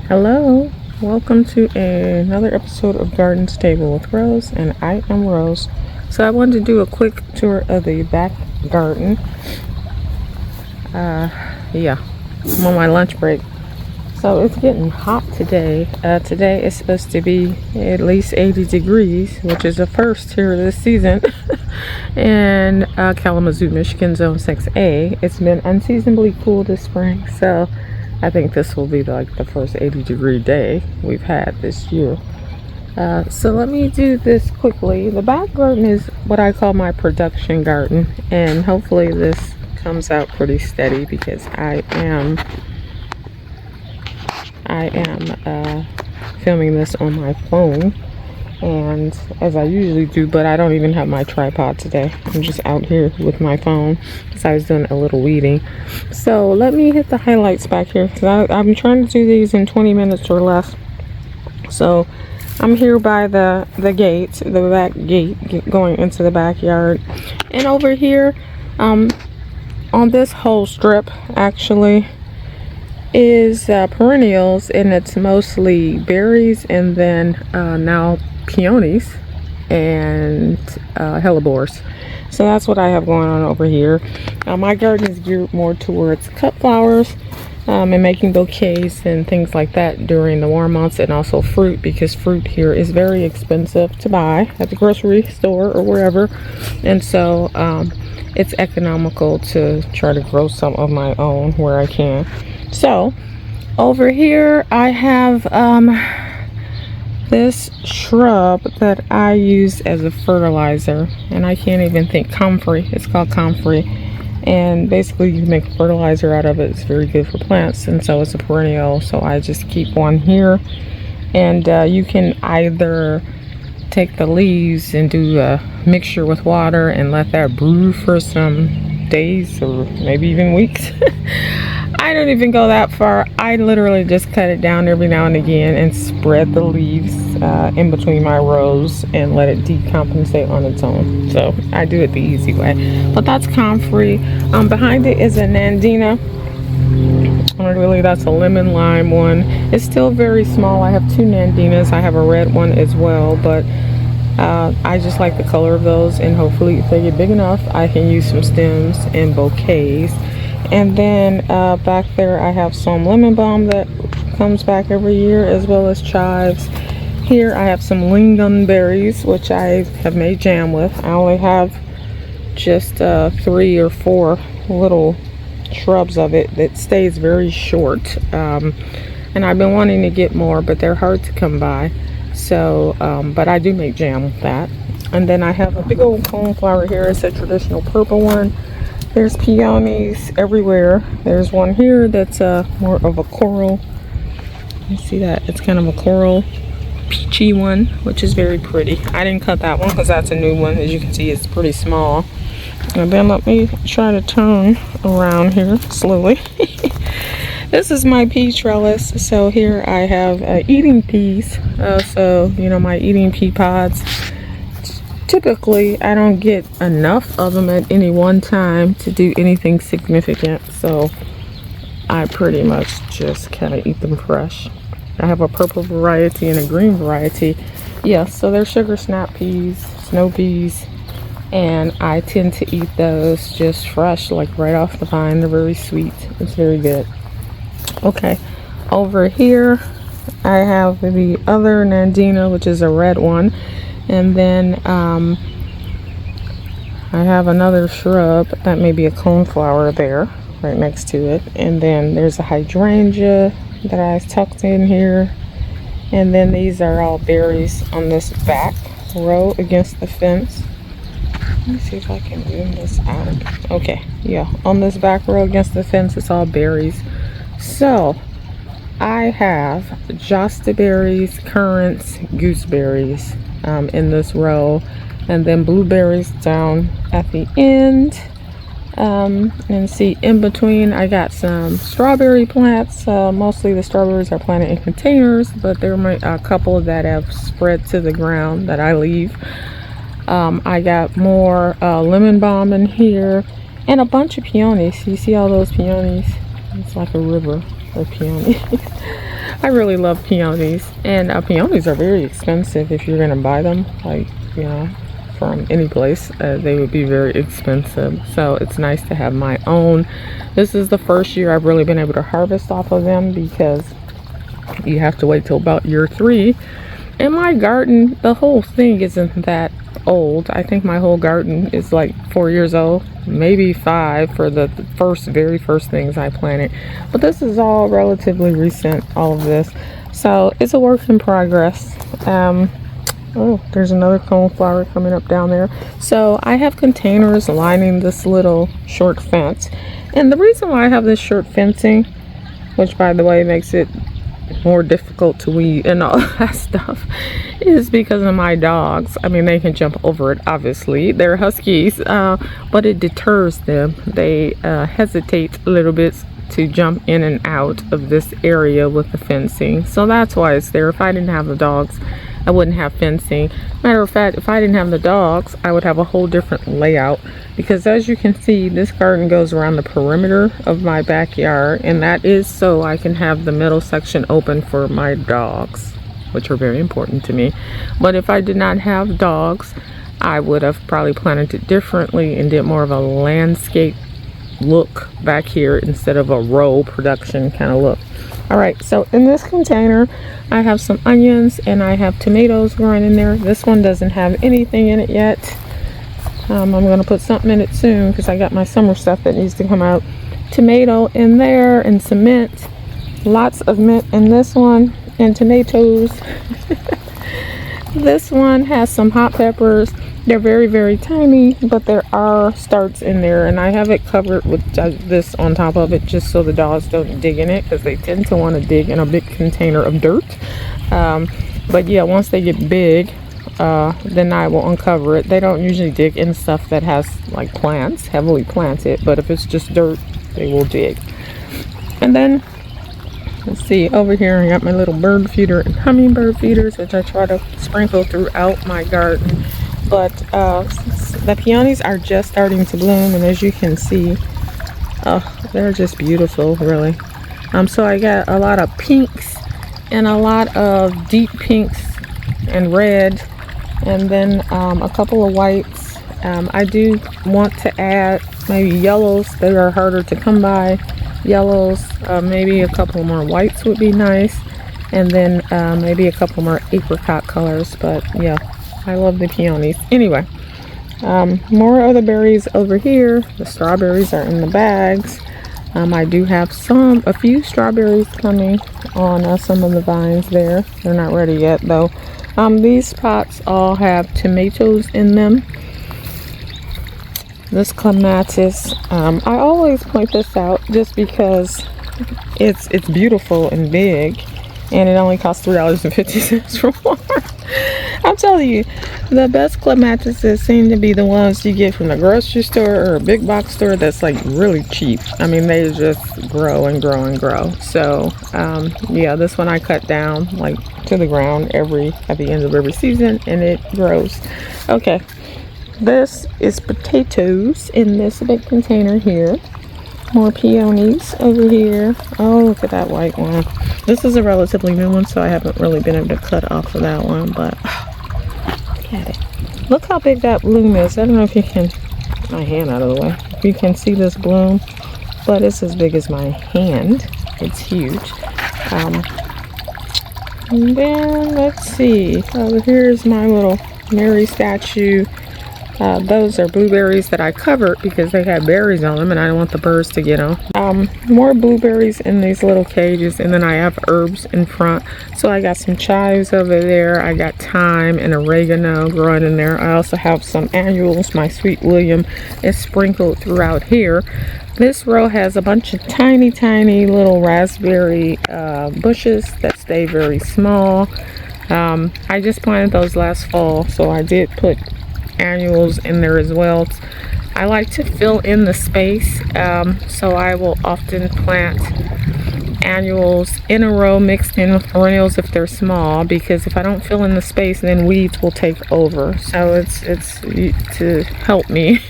Hello, welcome to another episode of Garden Stable with Rose, and I am Rose. So I wanted to do a quick tour of the back garden. Yeah, I'm on my lunch break. So it's getting hot today. Today is supposed to be at least 80 degrees, which is a first here this season. in Kalamazoo, Michigan, Zone 6A. It's been unseasonably cool this spring, so I think this will be like the first 80-degree day we've had this year. So let me do this quickly. The back garden is what I call my production garden, and hopefully this comes out pretty steady because I am filming this on my phone, and as I usually do, but I don't even have my tripod today. I'm just out here with my phone because I was doing a little weeding. So let me hit the highlights back here because I'm trying to do these in 20 minutes or less. So I'm here by the gate, the back gate going into the backyard, and over here on this whole strip actually is perennials, and it's mostly berries and then now peonies and hellebores. So that's what I have going on over here. My garden is geared more towards cut flowers and making bouquets and things like that during the warm months, and also fruit, because fruit here is very expensive to buy at the grocery store or wherever, and so it's economical to try to grow some of my own where I can. So over here I have this shrub that I use as a fertilizer, and I can't even think, comfrey. It's called comfrey, and basically you make fertilizer out of it. It's very good for plants, and so it's a perennial, so I just keep one here. And you can either take the leaves and do a mixture with water and let that brew for some days or maybe even weeks. I don't even go that far. I literally just cut it down every now and again and spread the leaves in between my rows and let it decompensate on its own. So I do it the easy way. But that's comfrey. Behind it is a nandina. Really, that's a lemon lime one. It's still very small. I have two nandinas. I have a red one as well, but I just like the color of those, and hopefully if they get big enough I can use some stems and bouquets. And then back there I have some lemon balm that comes back every year, as well as chives. Here I have some lingonberries, which I have made jam with. I only have just 3 or 4 little shrubs of it that stays very short, and I've been wanting to get more, but they're hard to come by. So but I do make jam with that. And then I have a big old coneflower here. It's a traditional purple one. There's peonies everywhere. There's one here that's more of a coral. You see that? It's kind of a coral peachy one, which is very pretty. I didn't cut that one because that's a new one. As you can see, it's pretty small. And then let me try to turn around here slowly. This is my pea trellis. So here I have eating peas. So, you know, my eating pea pods. Typically, I don't get enough of them at any one time to do anything significant. So I pretty much just kind of eat them fresh. I have a purple variety and a green variety. Yes, so they're sugar snap peas, snow peas. And I tend to eat those just fresh, like right off the vine. They're very sweet. It's very good. Okay, over here I have the other nandina, which is a red one, and then I have another shrub that may be a coneflower there right next to it, and then there's a hydrangea that I tucked in here, and then these are all berries on this back row against the fence. Let me see if I can zoom this out. Okay, yeah, on this back row against the fence, it's all berries. So I have josta berries, currants, gooseberries in this row, and then blueberries down at the end. And see, in between I got some strawberry plants. Mostly the strawberries are planted in containers, but there are a couple that have spread to the ground that I leave. I got more lemon balm in here, and a bunch of peonies. You see all those peonies? It's like a river of peonies. I really love peonies, and peonies are very expensive if you're gonna buy them, like, you know, from any place. They would be very expensive, so it's nice to have my own. This is the first year I've really been able to harvest off of them, because you have to wait till about year 3. And my garden, the whole thing isn't that old. I think my whole garden is like 4 years old, maybe 5 for the very first things I planted. But this is all relatively recent, all of this. So it's a work in progress. Oh, there's another coneflower coming up down there. So I have containers lining this little short fence. And the reason why I have this short fencing, which by the way makes it more difficult to weed and all that stuff, is because of my dogs. I mean, they can jump over it, obviously. They're huskies, but it deters them. They hesitate a little bit to jump in and out of this area with the fencing. So that's why it's there. If I didn't have the dogs, I wouldn't have fencing. Matter of fact, if I didn't have the dogs, I would have a whole different layout, because as you can see, this garden goes around the perimeter of my backyard, and that is so I can have the middle section open for my dogs, which are very important to me. But if I did not have dogs, I would have probably planted it differently and did more of a landscape look back here instead of a row production kind of look. All right, so in this container I have some onions and I have tomatoes growing in there. This one doesn't have anything in it yet. I'm gonna put something in it soon because I got my summer stuff that needs to come out. Tomato in there and some mint, lots of mint in this one, and tomatoes. This one has some hot peppers. They're very, very tiny, but there are starts in there, and I have it covered with this on top of it just so the dogs don't dig in it, because they tend to want to dig in a big container of dirt. But yeah, once they get big, then I will uncover it. They don't usually dig in stuff that has like plants, heavily planted, but if it's just dirt, they will dig. And then let's see, over here I got my little bird feeder and hummingbird feeders, which I try to sprinkle throughout my garden. But the peonies are just starting to bloom, and as you can see, they're just beautiful, really. So I got a lot of pinks and a lot of deep pinks and red, and then a couple of whites. I do want to add maybe yellows. They are harder to come by. Yellows, maybe a couple more whites would be nice, and then maybe a couple more apricot colors. But yeah, I love the peonies. Anyway, more of the berries over here. The strawberries are in the bags. I do have a few strawberries coming on some of the vines there. They're not ready yet though. These pots all have tomatoes in them. This clematis, I always point this out just because it's beautiful and big, and it only costs $3.50 from Walmart. I'm telling you, the best clematises seem to be the ones you get from the grocery store or a big box store that's like really cheap. I mean, they just grow and grow and grow. So yeah, this one I cut down like to the ground at the end of every season, and it grows. Okay, this is potatoes in this big container here. More peonies over here. Oh, look at that white one. This is a relatively new one, so I haven't really been able to cut off of that one, but look at it. Look how big that bloom is. I don't know if you can, get my hand out of the way, if you can see this bloom, but it's as big as my hand. It's huge. And then let's see. Over here's my little Mary statue. Those are blueberries that I covered because they had berries on them and I don't want the birds to get them. More blueberries in these little cages, and then I have herbs in front. So I got some chives over there. I got thyme and oregano growing in there. I also have some annuals. My sweet William is sprinkled throughout here. This row has a bunch of tiny, tiny little raspberry bushes that stay very small. I just planted those last fall, so I did put annuals in there as well. I like to fill in the space, so I will often plant annuals in a row mixed in with perennials if they're small, because if I don't fill in the space, then weeds will take over. So it's to help me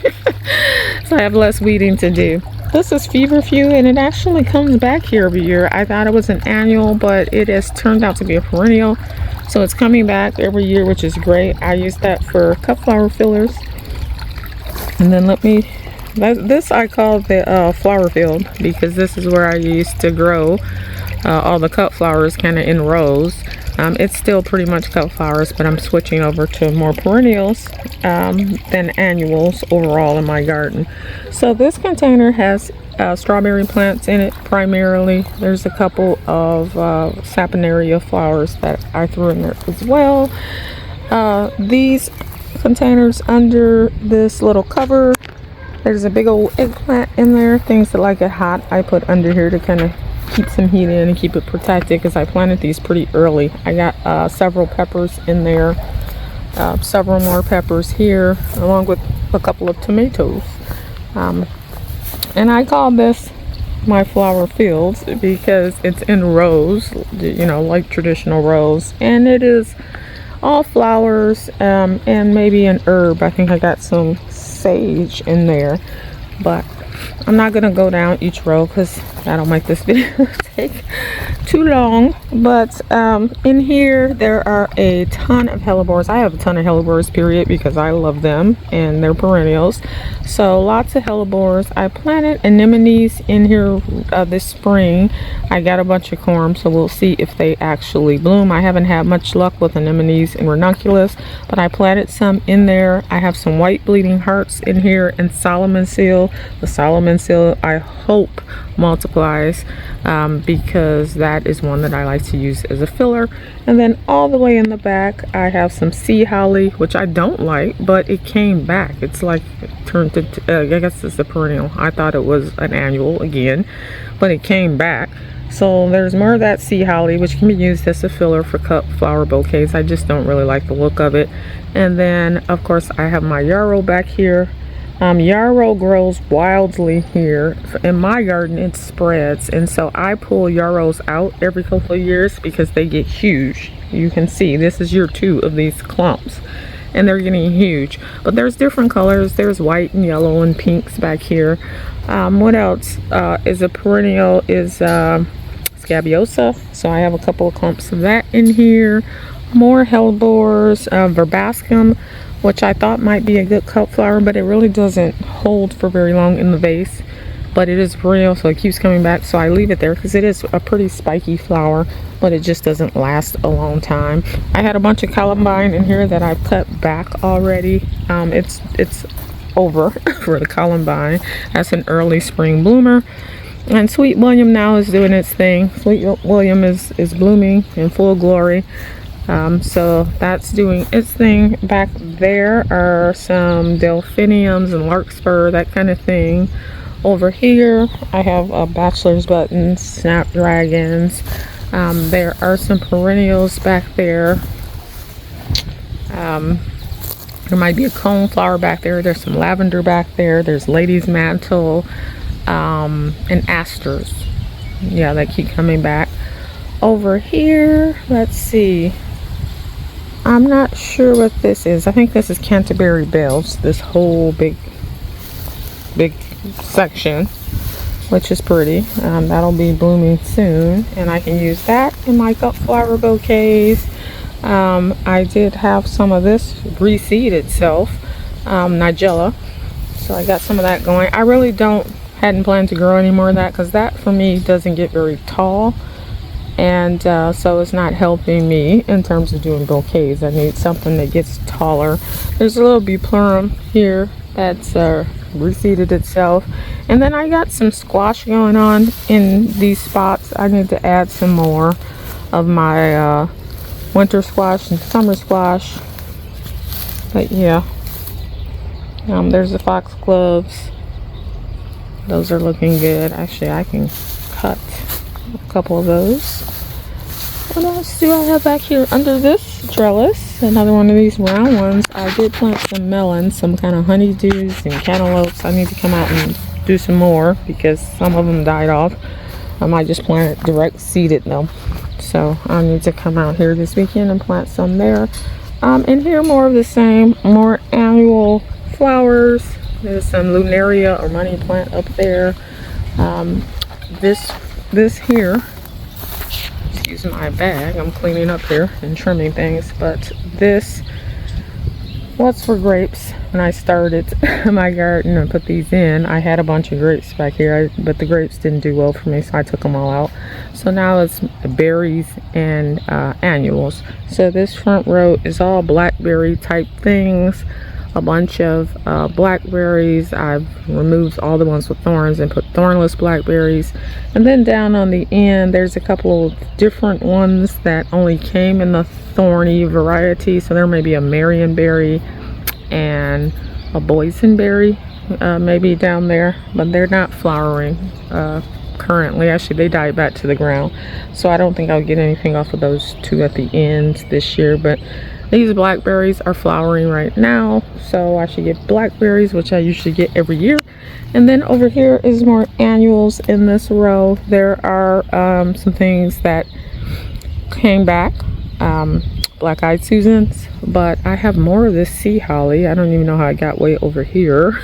so I have less weeding to do. This is feverfew, and it actually comes back here every year. I thought it was an annual, but it has turned out to be a perennial. So it's coming back every year, which is great. I use that for cut flower fillers. And then this I call the flower field, because this is where I used to grow all the cut flowers kind of in rows. It's still pretty much cut flowers, but I'm switching over to more perennials than annuals overall in my garden. So this container has strawberry plants in it primarily. There's a couple of saponaria flowers that I threw in there as well. These containers under this little cover, there's a big old eggplant in there. Things that like it hot, I put under here to kind of keep some heat in and keep it protected, because I planted these pretty early. I got several peppers in there, several more peppers here, along with a couple of tomatoes. And I call this my flower fields because it's in rows, you know, like traditional rows, and it is all flowers and maybe an herb. I think I got some sage in there, but I'm not gonna go down each row because that'll make this video take too long. But in here there are a ton of hellebores. I have a ton of hellebores, period, because I love them and they're perennials. So lots of hellebores. I planted anemones in here this spring. I got a bunch of corm, so we'll see if they actually bloom. I haven't had much luck with anemones and ranunculus, but I planted some in there. I have some white bleeding hearts in here and Solomon seal. The Solomon seal I hope multiplies because that is one that I like to use as a filler. And then all the way in the back I have some sea holly, which I don't like, but it came back. It's like it turned to I guess it's a perennial. I thought it was an annual again, but it came back. So there's more of that sea holly, which can be used as a filler for cut flower bouquets. I just don't really like the look of it. And then of course I have my yarrow back here. Yarrow grows wildly here. In my garden it spreads, and so I pull yarrows out every couple of years because they get huge. You can see this is year 2 of these clumps, and they're getting huge. But there's different colors. There's white and yellow and pinks back here. What else is a perennial is scabiosa, so I have a couple of clumps of that in here. More hellebores, verbascum, which I thought might be a good cut flower, but it really doesn't hold for very long in the vase. But it is perennial, so it keeps coming back, so I leave it there because it is a pretty spiky flower, but it just doesn't last a long time. I had a bunch of columbine in here that I've cut back already. It's over for the columbine. That's an early spring bloomer. And Sweet William now is doing its thing. Sweet William is blooming in full glory. So that's doing its thing. Back there are some delphiniums and larkspur, that kind of thing. Over here I have bachelor's buttons, snapdragons. There are some perennials back there. There might be a cone flower back there. There's some lavender back there. There's lady's mantle and asters. Yeah, they keep coming back. Over here, let's see. I'm not sure what this is. I think this is Canterbury bells, this whole big section, which is pretty. That'll be blooming soon, and I can use that in my cut flower bouquets. I did have some of this reseed itself, Nigella, so I got some of that going. I really hadn't planned to grow any more of that because that for me doesn't get very tall. And so it's not helping me in terms of doing bouquets. I need something that gets taller. There's a little bupleurum here that's reseeded itself. And then I got some squash going on in these spots. I need to add some more of my winter squash and summer squash. But yeah, there's the foxgloves. Those are looking good. Actually, I can cut a couple of those. What else do I have back here under this trellis? Another one of these round ones. I did plant some melons, some kind of honeydews and cantaloupes. I need to come out and do some more because some of them died off. I might just plant it direct seeded though. So I need to come out here this weekend and plant some there. And here more of the same, more annual flowers. There's some lunaria or money plant up there. This here, excuse my bag, I'm cleaning up here and trimming things, but this was for grapes. When I started my garden and put these in, I had a bunch of grapes back here, but the grapes didn't do well for me, so I took them all out. So now it's berries and annuals. So this front row is all blackberry type things, a bunch of blackberries. I've removed all the ones with thorns and put thornless blackberries. And then down on the end, there's a couple of different ones that only came in the thorny variety. So there may be a marionberry and a boysenberry maybe down there, but they're not flowering currently. Actually, they died back to the ground, so I don't think I'll get anything off of those two at the end this year. But these blackberries are flowering right now, so I should get blackberries, which I usually get every year. And then over here is more annuals in this row. There are some things that came back, black-eyed Susans, but I have more of this sea holly. I don't even know how I got way over here.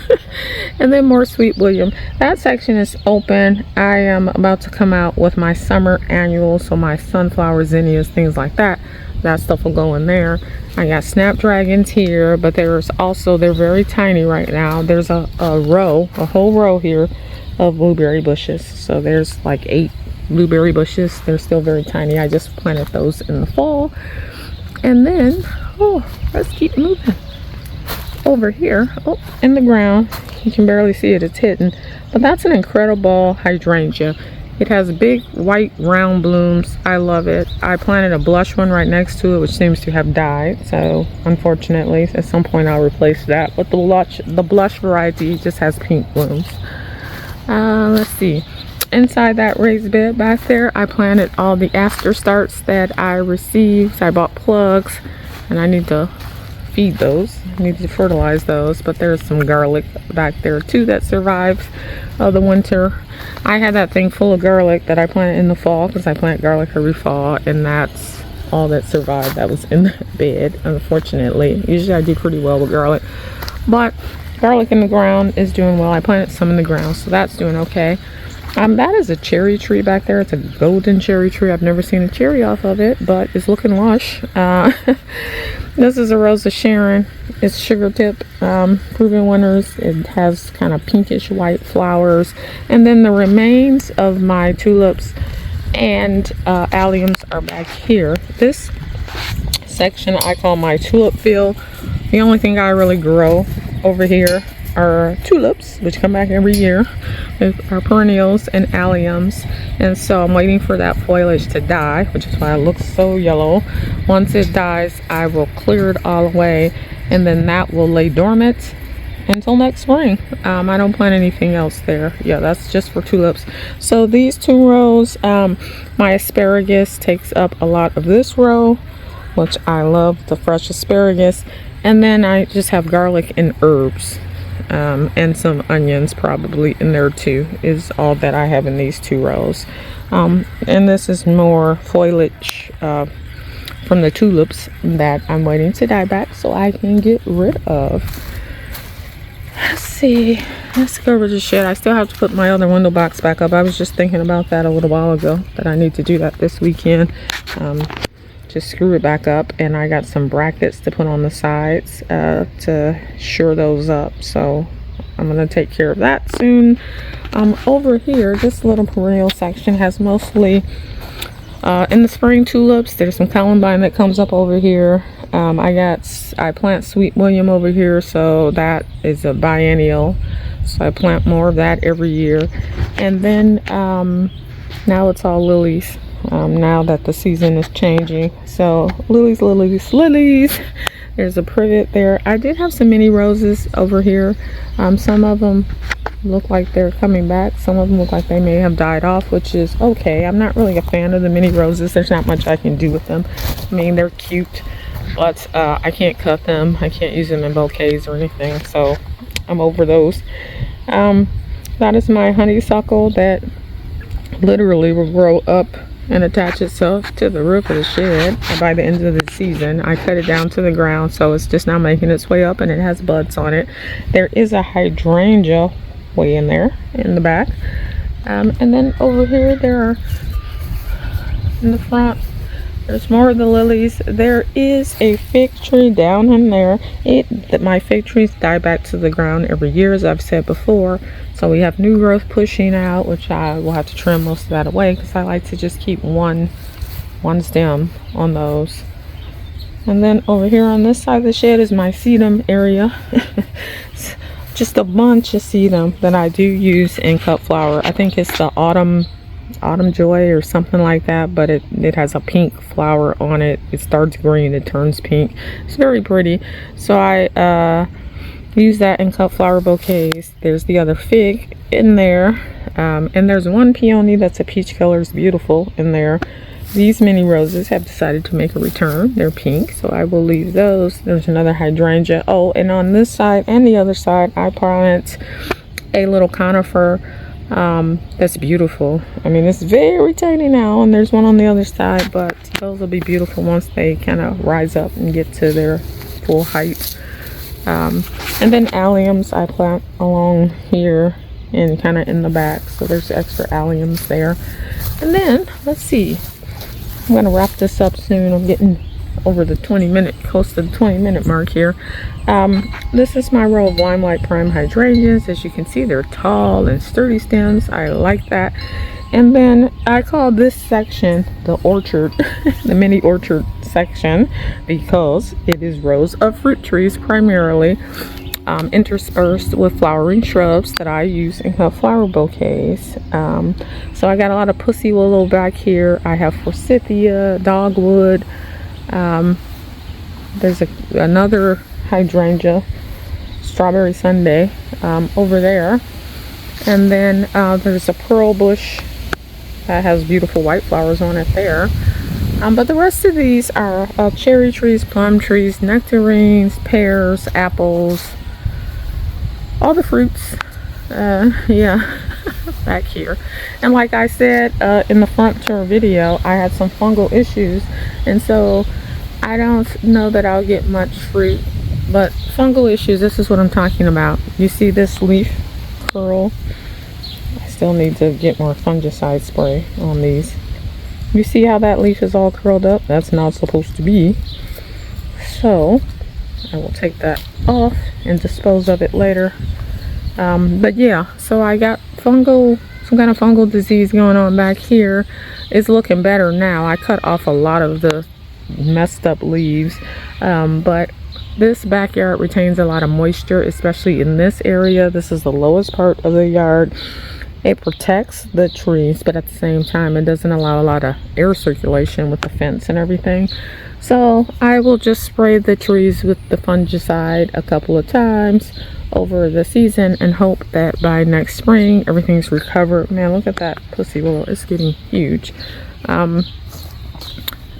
And then more sweet William. That section is open. I am about to come out with my summer annuals, so my sunflower zinnias, things like that. That stuff will go in there. I got snapdragons here, but there's also, they're very tiny right now. There's a whole row here of blueberry bushes. So there's like 8 blueberry bushes. They're still very tiny. I just planted those in the fall. And then, oh, let's keep moving. Over here, oh, in the ground, you can barely see it, it's hidden, but that's an incredible hydrangea. It has big white round blooms. I love it. I planted a blush one right next to it, which seems to have died, so unfortunately at some point I'll replace that. But the blush variety just has pink blooms. Let's see. Inside that raised bed back there, I planted all the aster starts that I received. I bought plugs and I need to feed those. I need to fertilize those, but there's some garlic back there too that survived the winter. I had that thing full of garlic that I planted in the fall, because I plant garlic every fall, and that's all that survived that was in the bed, unfortunately. Usually I do pretty well with garlic, but garlic in the ground is doing well. I planted some in the ground, so that's doing okay. That is a cherry tree back there. It's a golden cherry tree. I've never seen a cherry off of it, but it's looking lush. This is a Rose of Sharon. It's sugar tip, proven winners. It has kind of pinkish white flowers. And then the remains of my tulips and alliums are back here. This section I call my tulip field. The only thing I really grow over here are tulips, which come back every year. Our perennials and alliums, and so I'm waiting for that foliage to die, which is why it looks so yellow. Once it dies, I will clear it all away, and then that will lay dormant until next spring. I don't plant anything else there. Yeah, that's just for tulips. So these 2 rows, my asparagus takes up a lot of this row, which I love, the fresh asparagus. And then I just have garlic and herbs. And some onions probably in there too, is all that I have in these 2 rows. And this is more foliage from the tulips that I'm waiting to die back so I can get rid of. Let's see, let's go over the shed. I still have to put my other window box back up. I was just thinking about that a little while ago, that I need to do that this weekend. Just screw it back up, and I got some brackets to put on the sides to shore those up, so I'm gonna take care of that soon. Over here, this little perennial section has mostly in the spring tulips. There's some columbine that comes up over here. I plant sweet William over here, so that is a biennial, so I plant more of that every year. And then now it's all lilies. Now that the season is changing, so lilies, lilies, lilies. There's a privet there. I did have some mini roses over here. Some of them look like they're coming back. Some of them look like they may have died off, which is okay. I'm not really a fan of the mini roses. There's not much I can do with them. I mean, they're cute, but I can't cut them. I can't use them in bouquets or anything, so I'm over those. That is my honeysuckle that literally will grow up and attach itself to the roof of the shed by the end of this season. I cut it down to the ground, so it's just now making its way up, and it has buds on it. There is a hydrangea way in there in the back, and then over here there are, in the front, there's more of the lilies. There is a fig tree down in there. My fig trees die back to the ground every year, as I've said before. So we have new growth pushing out, which I will have to trim most of that away because I like to just keep one stem on those. And then over here on this side of the shed is my sedum area. Just a bunch of sedum that I do use in cut flower. I think it's the autumn joy or something like that, but it has a pink flower on it. It starts green, it turns pink. It's very pretty. So I use that in cut flower bouquets. There's the other fig in there, and there's one peony that's a peach color. It's beautiful in there. These mini roses have decided to make a return. They're pink, so I will leave those. There's another hydrangea. Oh, and on this side and the other side, I plant a little conifer that's beautiful. I mean, it's very tiny now, and there's one on the other side, but those will be beautiful once they kind of rise up and get to their full height. And then alliums I plant along here and kind of in the back, so there's extra alliums there. And then let's see, I'm gonna wrap this up soon. I'm getting over the close to the 20-minute mark here. This is my row of limelight prime hydrangeas. As you can see, they're tall and sturdy stems. I like that. And then I call this section the orchard, the mini orchard section, because it is rows of fruit trees primarily, interspersed with flowering shrubs that I use in cut flower bouquets. So I got a lot of pussy willow back here. I have forsythia, dogwood. There's another hydrangea, strawberry sundae, over there. And then there's a pearl bush that has beautiful white flowers on it there. But the rest of these are cherry trees, plum trees, nectarines, pears, apples, all the fruits. Yeah, back here. And like I said in the front tour video, I had some fungal issues, and so I don't know that I'll get much fruit. But fungal issues, this is what I'm talking about. You see this leaf curl? I still need to get more fungicide spray on these. You see how that leaf is all curled up? That's not supposed to be. So I will take that off and dispose of it later. But yeah, so I got some kind of fungal disease going on back here. It's looking better now. I cut off a lot of the messed up leaves, but this backyard retains a lot of moisture, especially in this area. This is the lowest part of the yard. It protects the trees, but at the same time it doesn't allow a lot of air circulation with the fence and everything. So I will just spray the trees with the fungicide a couple of times over the season and hope that by next spring everything's recovered. Man, look at that pussy willow, it's getting huge.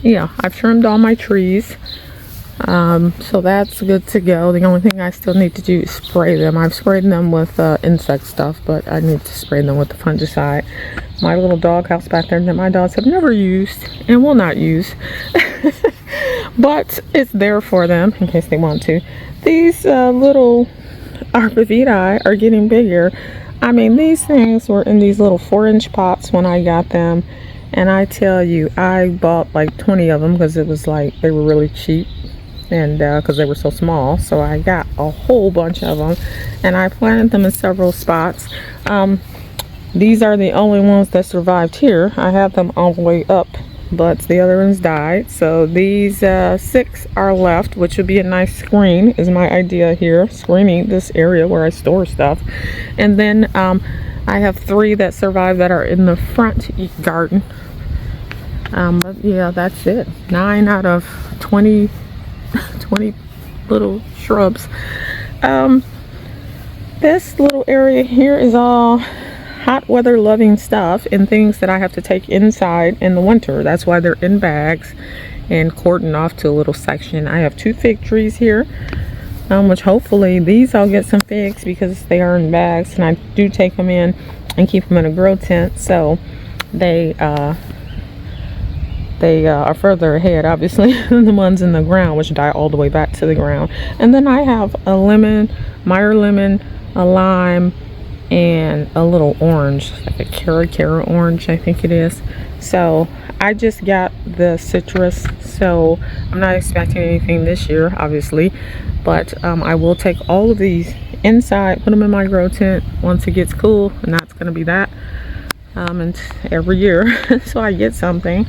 Yeah, I've trimmed all my trees, so that's good to go. The only thing I still need to do is spray them. I've sprayed them with insect stuff, but I need to spray them with the fungicide. My little dog house back there that my dogs have never used and will not use, but it's there for them in case they want to. These little arborvitae are getting bigger. I mean, these things were in these little 4-inch pots when I got them, and I tell you, I bought like 20 of them because it was like they were really cheap, and because they were so small. So I got a whole bunch of them and I planted them in several spots. These are the only ones that survived here. I have them all the way up, but the other ones died. So these 6 are left, which would be a nice screen, is my idea here, screening this area where I store stuff. And then I have 3 that survive that are in the front garden. But yeah, that's it. 9 out of 20 little shrubs. This little area here is all hot weather loving stuff and things that I have to take inside in the winter. That's why they're in bags and cordoned off to a little section. I have 2 fig trees here, which hopefully these I'll get some figs because they are in bags, and I do take them in and keep them in a grow tent so they they are further ahead, obviously, than the ones in the ground, which die all the way back to the ground. And then I have a lemon, Meyer lemon, a lime, and a little orange, like a cara orange, I think it is. So I just got the citrus, so I'm not expecting anything this year, obviously, but I will take all of these inside, put them in my grow tent once it gets cool, and that's going to be that. And every year so I get something.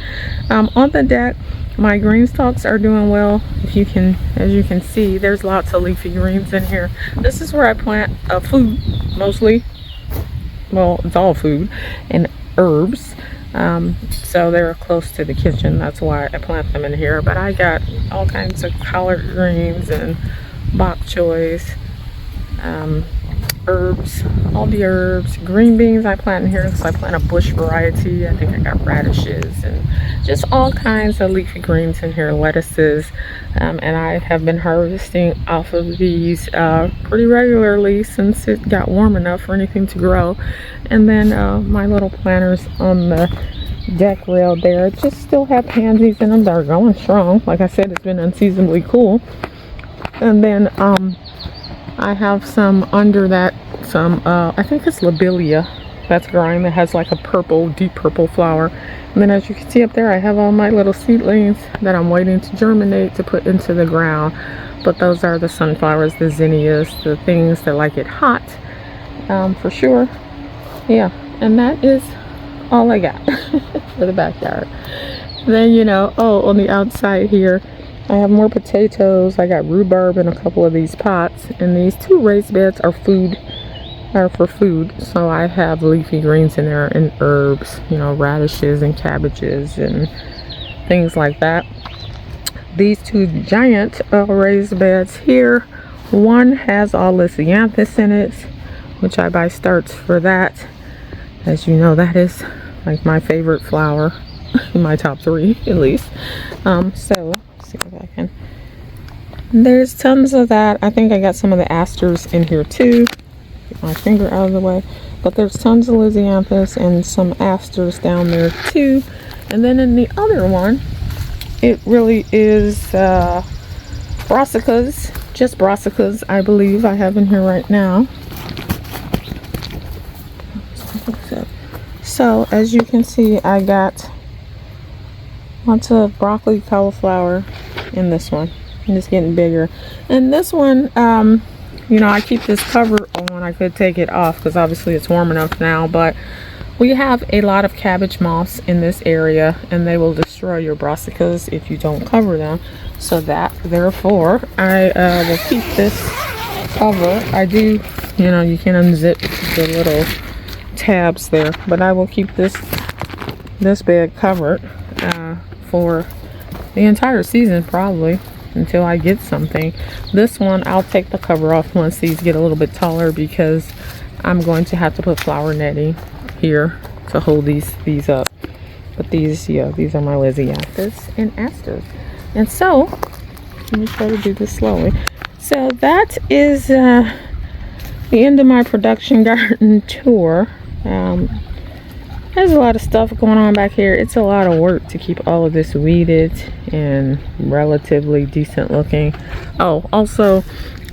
On the deck, my green stalks are doing well. If you can, as you can see, there's lots of leafy greens in here. This is where I plant food mostly. Well, it's all food and herbs. So they're close to the kitchen, that's why I plant them in here. But I got all kinds of collard greens and bok choys, herbs, all the herbs. Green beans I plant in here because I plant a bush variety. I think I got radishes and just all kinds of leafy greens in here, lettuces. And I have been harvesting off of these pretty regularly since it got warm enough for anything to grow. And then my little planters on the deck rail there just still have pansies in them that are going strong. Like I said, it's been unseasonably cool. And then I have some under that, I think it's lobelia that's growing, that has like a purple, deep purple flower. And then as you can see up there, I have all my little seedlings that I'm waiting to germinate to put into the ground. But those are the sunflowers, the zinnias, the things that like it hot, for sure. Yeah, and that is all I got for the backyard. Then, you know, oh, on the outside here, I have more potatoes. I got rhubarb in a couple of these pots, and these 2 raised beds are for food. So I have leafy greens in there and herbs, you know, radishes and cabbages and things like that. These 2 giant raised beds here, one has all this Lisianthus in it, which I buy starts for that. As you know, that is like my favorite flower, in my top 3 at least. So let's see if I can. There's tons of that. I think I got some of the asters in here too. Get my finger out of the way. But there's tons of Lisianthus and some asters down there too. And then in the other one, it really is brassicas, just brassicas, I believe I have in here right now. So as you can see, I got lots of broccoli, cauliflower in this one, and it's getting bigger. And this one, you know, I keep this cover on. I could take it off because obviously it's warm enough now, but we have a lot of cabbage moths in this area, and they will destroy your brassicas if you don't cover them. So therefore I will keep this cover. I do, you know, you can unzip the little tabs there, but I will keep this bed covered for the entire season, probably until I get something. This one I'll take the cover off once these get a little bit taller, because I'm going to have to put flower netting here to hold these up. But these, yeah, these are my Lisianthus and asters. And so let me try to do this slowly. So that is the end of my production garden tour. There's a lot of stuff going on back here. It's a lot of work to keep all of this weeded and relatively decent looking. Oh, also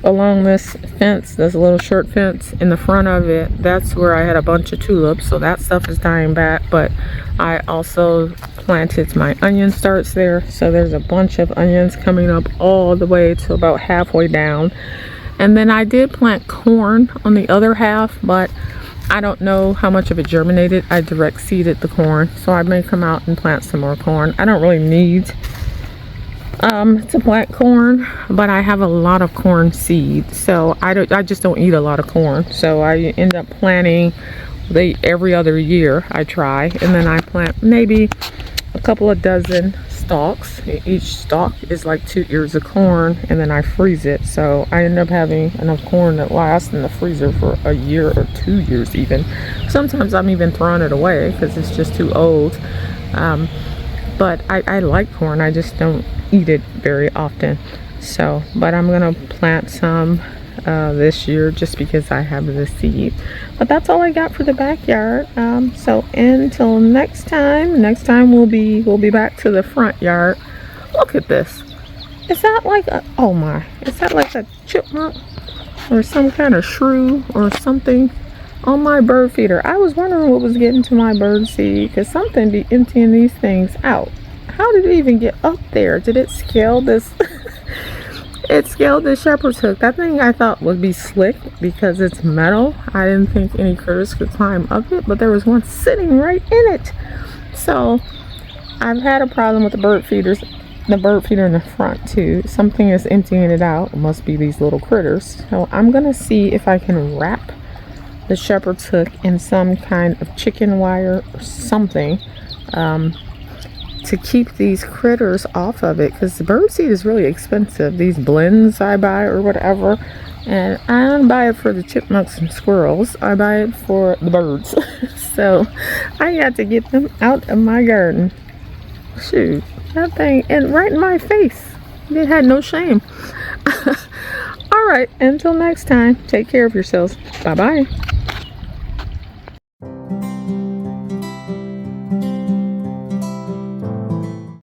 along this fence, there's a little short fence in the front of it. That's where I had a bunch of tulips, so that stuff is dying back. But I also planted my onion starts there, so there's a bunch of onions coming up all the way to about halfway down. And then I did plant corn on the other half, but I don't know how much of it germinated. I direct seeded the corn, so I may come out and plant some more corn. I don't really need to plant corn, but I have a lot of corn seed, so I just don't eat a lot of corn. So I end up planting every other year. I try, and then I plant maybe a couple of dozen stalks. Each stalk is like 2 ears of corn, and then I freeze it. So I end up having enough corn that lasts in the freezer for a year or 2 years even. Sometimes I'm even throwing it away because it's just too old. But I like corn, I just don't eat it very often. So, but I'm gonna plant some this year just because I have the seed. But that's all I got for the backyard. So until next time we'll be back to the front yard. Look at this. Is that like a, oh my, is that like a chipmunk or some kind of shrew or something on my bird feeder? I was wondering what was getting to my bird seed, because something be emptying these things out. How did it even get up there? Did it scale this? It scaled the shepherd's hook. That thing I thought would be slick because it's metal. I didn't think any critters could climb up it, but there was one sitting right in it. So I've had a problem with the bird feeders, the bird feeder in the front too. Something is emptying it out. It must be these little critters. So I'm gonna see if I can wrap the shepherd's hook in some kind of chicken wire or something, to keep these critters off of it, because the bird seed is really expensive. These blends I buy or whatever, and I don't buy it for the chipmunks and squirrels. I buy it for the birds. So I got to get them out of my garden. Shoot, that thing, and right in my face. They had no shame. All right, until next time, take care of yourselves. Bye bye.